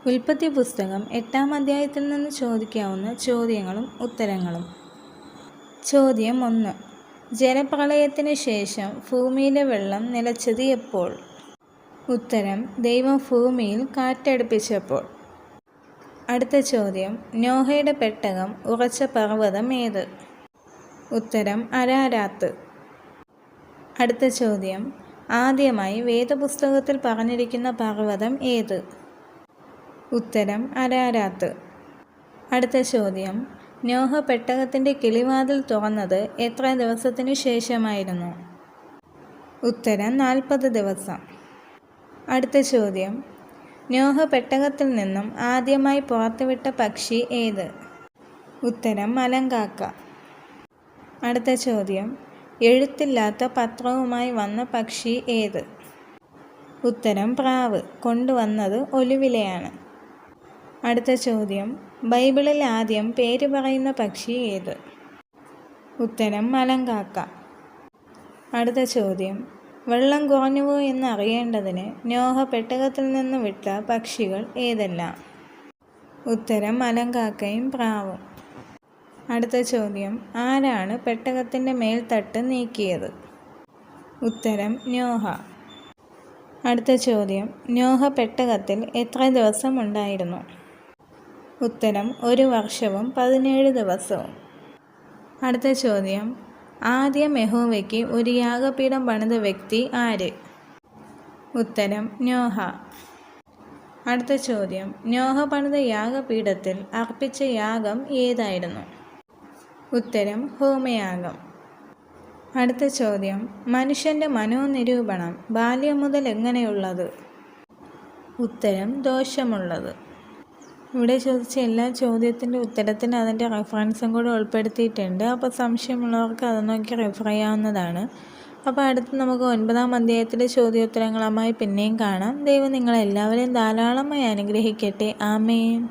ഉൽപ്പത്തി പുസ്തകം 8-ാം അധ്യായത്തിൽ നിന്ന് ചോദിക്കാവുന്ന ചോദ്യങ്ങളും ഉത്തരങ്ങളും. ചോദ്യം 1. ജലപ്രളയത്തിന് ശേഷം ഭൂമിയിലെ വെള്ളം നിലച്ചത് എപ്പോൾ? ഉത്തരം: ദൈവം ഭൂമിയിൽ കാറ്റടുപ്പിച്ചപ്പോൾ. അടുത്ത ചോദ്യം: നോഹയുടെ പെട്ടകം ഉറച്ച പർവ്വതം ഏത്? ഉത്തരം: അരാരാത്ത്. അടുത്ത ചോദ്യം: ആദ്യമായി വേദപുസ്തകത്തിൽ പറഞ്ഞിരിക്കുന്ന പർവ്വതം ഏത്? ഉത്തരം: അരാരാത്ത്. അടുത്ത ചോദ്യം: നോഹ പെട്ടകത്തിൻ്റെ കിളിവാതിൽ തുറന്നത് എത്ര ദിവസത്തിനു ശേഷമായിരുന്നു? ഉത്തരം: 40 ദിവസം. അടുത്ത ചോദ്യം: നോഹ പെട്ടകത്തിൽ നിന്നും ആദ്യമായി പുറത്തുവിട്ട പക്ഷി ഏത്? ഉത്തരം: മലങ്കാക്ക. അടുത്ത ചോദ്യം: എഴുത്തില്ലാത്ത പത്രവുമായി വന്ന പക്ഷി ഏത്? ഉത്തരം: പ്രാവ്. കൊണ്ടുവന്നത് ഒലിവിലയാണ്. അടുത്ത ചോദ്യം: ബൈബിളിൽ ആദ്യം പേര് പറയുന്ന പക്ഷി ഏത്? ഉത്തരം: മലങ്കാക്ക. അടുത്ത ചോദ്യം: വെള്ളം കുറഞ്ഞുവോ എന്ന് അറിയേണ്ടതിന് നോഹ പെട്ടകത്തിൽ നിന്ന് വിട്ട പക്ഷികൾ ഏതെല്ലാം? ഉത്തരം: മലങ്കാക്കയും പ്രാവും. അടുത്ത ചോദ്യം: ആരാണ് പെട്ടകത്തിൻ്റെ മേൽത്തട്ട് നീക്കിയത്? ഉത്തരം: നോഹ. അടുത്ത ചോദ്യം: നോഹ പെട്ടകത്തിൽ എത്ര ദിവസം ഉണ്ടായിരുന്നു? ഉത്തരം: 1 വർഷവും 17 ദിവസവും. അടുത്ത ചോദ്യം: ആദ്യം യഹോവയ്ക്ക് ഒരു യാഗപീഠം പണിത വ്യക്തി ആര്? ഉത്തരം: നോഹ. അടുത്ത ചോദ്യം: നോഹ പണിത യാഗപീഠത്തിൽ അർപ്പിച്ച യാഗം ഏതായിരുന്നു? ഉത്തരം: ഹോമയാഗം. അടുത്ത ചോദ്യം: മനുഷ്യൻ്റെ മനോനിരൂപണം ബാല്യം മുതൽ എങ്ങനെയുള്ളത്? ഉത്തരം: ദോഷമുള്ളത്. ഇവിടെ ചോദിച്ച എല്ലാ ചോദ്യത്തിൻ്റെ ഉത്തരത്തിന് അതിൻ്റെ റെഫറൻസും കൂടെ ഉൾപ്പെടുത്തിയിട്ടുണ്ട്. അപ്പോൾ സംശയമുള്ളവർക്ക് അത് നോക്കി റെഫർ ചെയ്യാവുന്നതാണ്. അപ്പോൾ അടുത്ത് നമുക്ക് 9-ാം അധ്യായത്തിലെ ചോദ്യോത്തരങ്ങളുമായി പിന്നെയും കാണാം. ദൈവം നിങ്ങളെല്ലാവരെയും ധാരാളമായി അനുഗ്രഹിക്കട്ടെ. ആമേൻ.